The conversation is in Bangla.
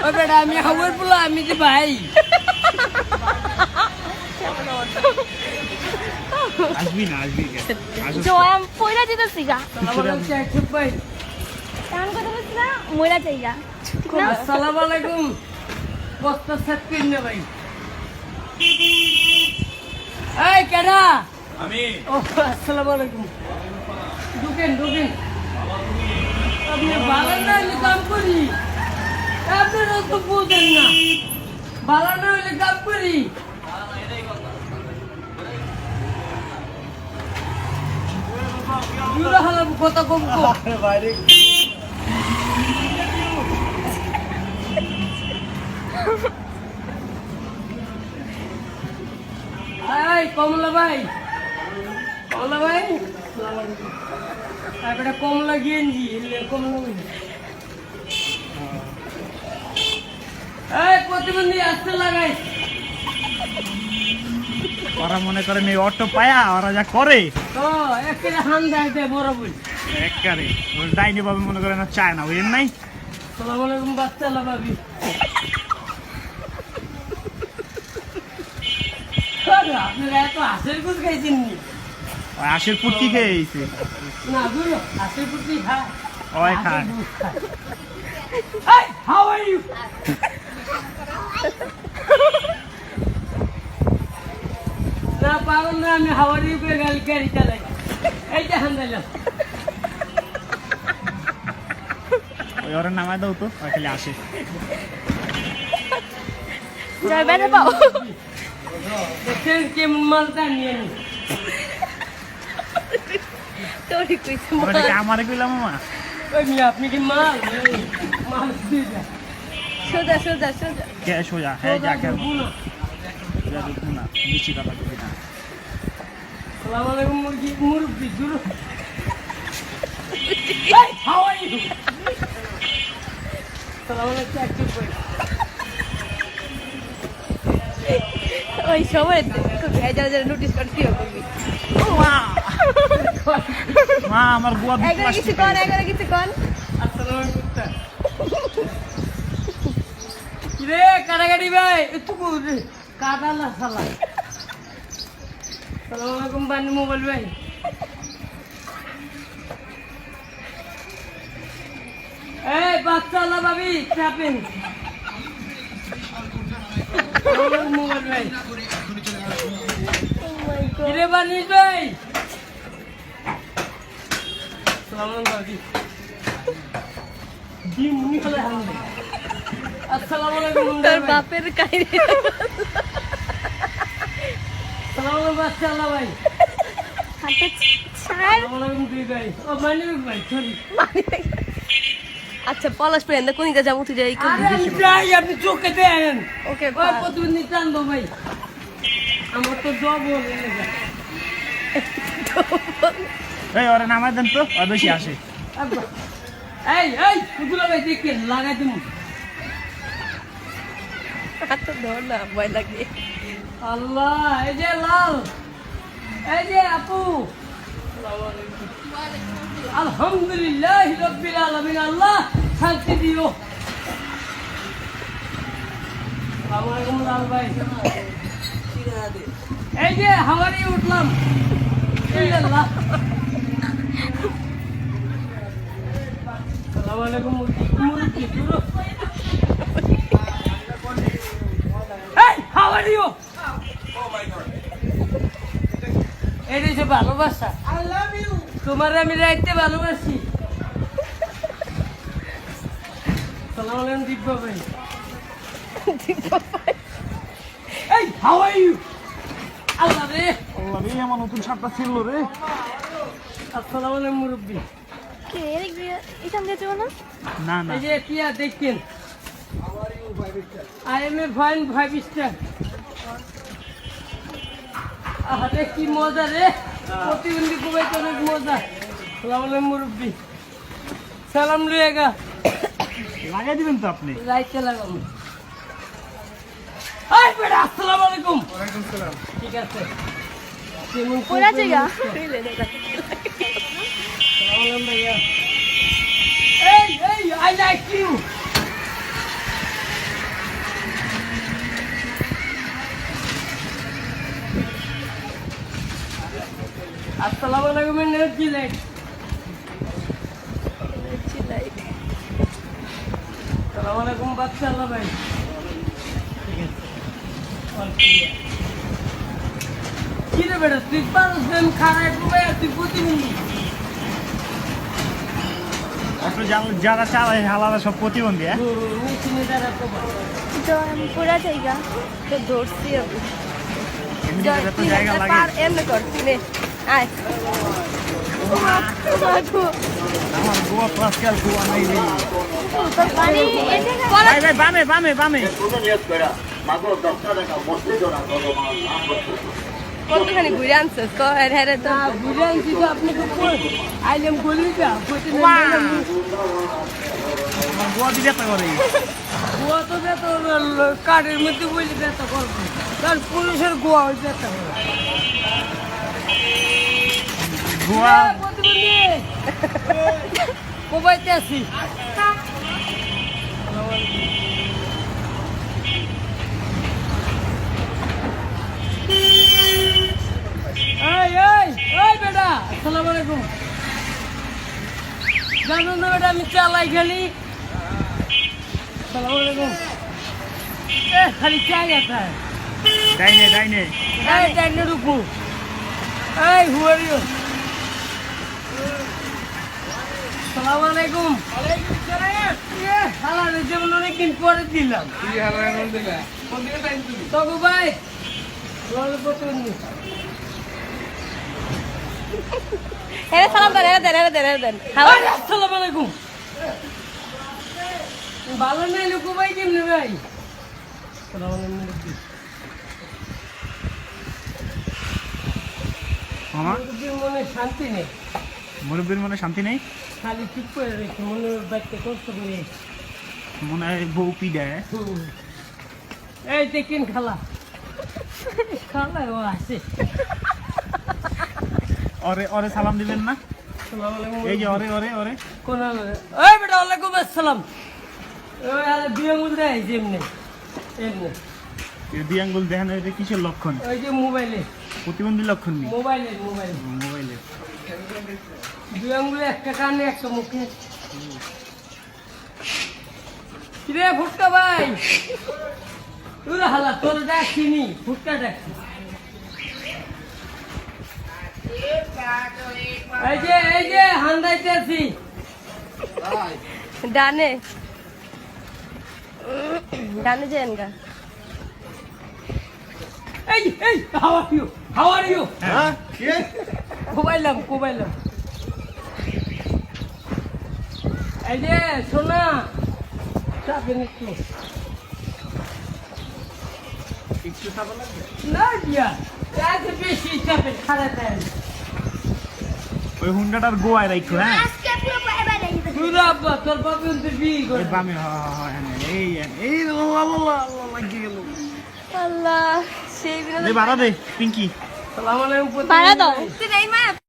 ও বেটা আমি হাওয়ার পোলা আমি যে ভাই আসবি না আসবি জয়াম পয়লা দিতেছি গা ভাই তেমন কথা বলছি না ময়লা চাইগা ঠিক না আসসালামু আলাইকুম বস্তা সেট করে নে ভাই এই কেডা আমি ও আসসালামু আলাইকুম ঢুকেন আপনি ভালো না হলে কাম করি আপনারা তো বুঝেন না ভালো না হলে কাম করি কথা কম বাইরে কমলা ভাই তারপরে কমলা গেঞ্জি কমলা প্রতিবন্ধী আসতে লাগাই ওরা মনে করেন এই অটো পায়া ওরা যা করে তো একটা হান দেয় বড় বই একবারে ওর ডাইনি বাবু মনে করেন চায় না বুঝেন নাই সালাম আলাইকুম বাচ্চা লাগাবি আপনারা এত হাঁসের গুজ খাইছেন নি ওই আশের পুটকি খেয়ে গেছে না গুলো হাঁসের পুটি খায় ওই খায় Hey, how are you? না পাগল না আমি হাওয়ার উপরে গাড়ি চালাই এই যে হান্দাইলাম ওই ওরা নামায় দাও তো ওই খালি আসে জয় বেড়ে পাও দেখছেন কেমন মালটা নিয়ে নি তোরই কইছে ওটা কি আমারে কইলাম মামা ওই মিয়া আপনি কি মাল মাল দিয়ে যা সোজা কে সোজা হ্যাঁ যা কে যা দেখুন না বেশি কথা কই না সালাম আলাইকুম মুরব্বি দূর Hey, how are you? সালাম আলাইকুম একটু কই ওই সময় যারা নোটিস করতে করবি মা আমার গোয়া এগারে কিছু কন আসসালামু আলাইকুম কিরে কাটাকাটি ভাই একটু কাটালা সালা সালাম আলাইকুম বানি মোবাইল ভাই এই বাচ্চালা ভাবি চাপেন মোবাইল ভাই কিরে বানি ভাই সালাম আলাইকুম ভাবি মুনি ফেলে হামলে আসসালামু আলাইকুম তোর বাপের কাহিনী সালাম আলাইকুম বাচ্চালা ভাই হাতে ছাড় সালাম আলাইকুম দুই ভাই ও মানিক ভাই সরি আচ্ছা পলাশ পেন কোন দিকে যাবো তুই যাই আরে আমি যাই আপনি চোখে দেন ওকে ওই প্রতিবন্ধী টানবো ভাই আমার তো জব হয়ে গেছে এই ওরা নামায় দেন তো ওই বেশি আসে আব্বা এই এগুলো ভাই দেখেন লাগাই দিমু হাত ধর না ভয় লাগে আল্লাহ এই যে লাল এই যে আপু আলহামদুলিল্লাহ রাব্বিল আলামিন আল্লাহ শান্তি দিও আসসালামু আলাইকুম লাল ভাই এই যে হাওয়ারি উঠলাম আল্লাহ আসসালামু আলাইকুম মুরব্বি দূর এই হাওয়ারি ও এই যে ভালোবাসা আই লাভ ইউ তোমার আমি রাইতে ভালোবাসি সালাম আলাইকুম দিব্যা ভাই এই হাউ আর ইউ আল্লাহ রে আমার নতুন শার্টটা ছিল রে আসসালামু আলাইকুম মুরব্বি কে এখান দিয়ে যাবো না না না এই যে পিয়া দেখেন I M A fine 5 star আরে কি মজা রে প্রতিবন্ধী খুবই অনেক মজা সালাম আলাইকুম মুরব্বি সালাম লুয়েগা লাগাই দিবেন তো আপনি রাইতে লাগাবো এই বেটা আসসালামু আলাইকুম ওয়ালাইকুম সালাম ঠিক আছে কেমন ওরা জায়গা সালাম ভাইয়া এই I like you energy light light আসসালামু আলাইকুম বাচ্চা আল্লাহ ভাই কি রে বেটা তুই পারস না খারাপ ভাই তুই প্রতিবন্ধী অটো যারা চালায় হালারা সব প্রতিবন্ধী হ্যাঁ মেশিনে দ্বারা তো তো আমি পুরা জায়গা তো ধরছি আমি এমনি তো জায়গা লাগে পার এমনি করছি নে আয় আমার গোয়া তো আজকাল গোয়া নাই রে পানি এসে ভাই ভাই বামে বামে বামে কতখানি ঘুরে আনছিস তো হ্যাঁ তো বুঝে আনছি তো আপনি তো আইলাম বললি যা আমার গোয়া দিতে পারে গোয়া তো বেত কাঠের মধ্যে বলি বেত করবো কারণ পুলিশের গোয়া হয়েছে একটা গোয়া কোবাইতে আছি এই এই এই বেটা আসসালামু আলাইকুম জানো না বেটা আমি চালাই খালি আসসালামু আলাইকুম খালি চাই आता है ডাইনে ডাইনে এই ডাইনে রুকু এই হু আর ইউ আসসালামু আলাইকুম ওয়ালাইকুম আসসালাম হালা রে যেমন অনেকদিন পরে দিলাম কি হালা এমন দিলা কোন দিকে টাইম তুমি তগো ভাই রোল প্রতিবন্ধী হ্যাঁ সালাম দেন হ্যালো আসসালামু আলাইকুম ভালো নাই লুকু ভাই কেমনে ভাই আসসালামু আলাইকুম মামা মুরব্বীর মনে শান্তি নেই মুরব্বীর মনে শান্তি নেই খালি চুপ করে রেখে মনে বাচ্চা কষ্ট করে মনে হয় বউ পিডায় এই দেখেন খালা খালা ও আসে ওরে ওরে সালাম দিবেন না আসসালামু আলাইকুম এই যে ওরে ওরে ওরে কোন এই বেটা ওয়ালাইকুম আসসালাম ওই আরে বিয়ে মুদ্রা এই যেমনে এমনে এই দুই আঙ্গুল দেখেন এটা কিসের লক্ষণ ওই যে মোবাইলে প্রতিবন্ধী লক্ষণ নেই মোবাইলে মোবাইলে দুই আঙ্গুলে একটা কানে একটা মুখে কিরে ফুটকা ভাই তুই হালা তোর ডাকিনি ফুটকা ডাকছি এই যে হান্দাইতে আছি ডানে যান গা এই হাউ আর ইউ হ্যাঁ কোবাইলাম এই যে সোনা চাপেন একটু একটু খাবার লাগবে না দিয়া চাপে বেশি চাপে খারাপ ওই হুন্ডাটার গোয়ায় রাখো হ্যাঁ আজকে পুরো বাইরে যাইতে তুই আব্বা তোর বাবা কিন্তু বিয়ে করে এই বামে এই আল্লাহ লাগিয়ে গেল আল্লাহ সেই বিনা দে বাড়া দে পিঙ্কি সালাম আলাইকুম ভাড়া দাও তুই নাই মা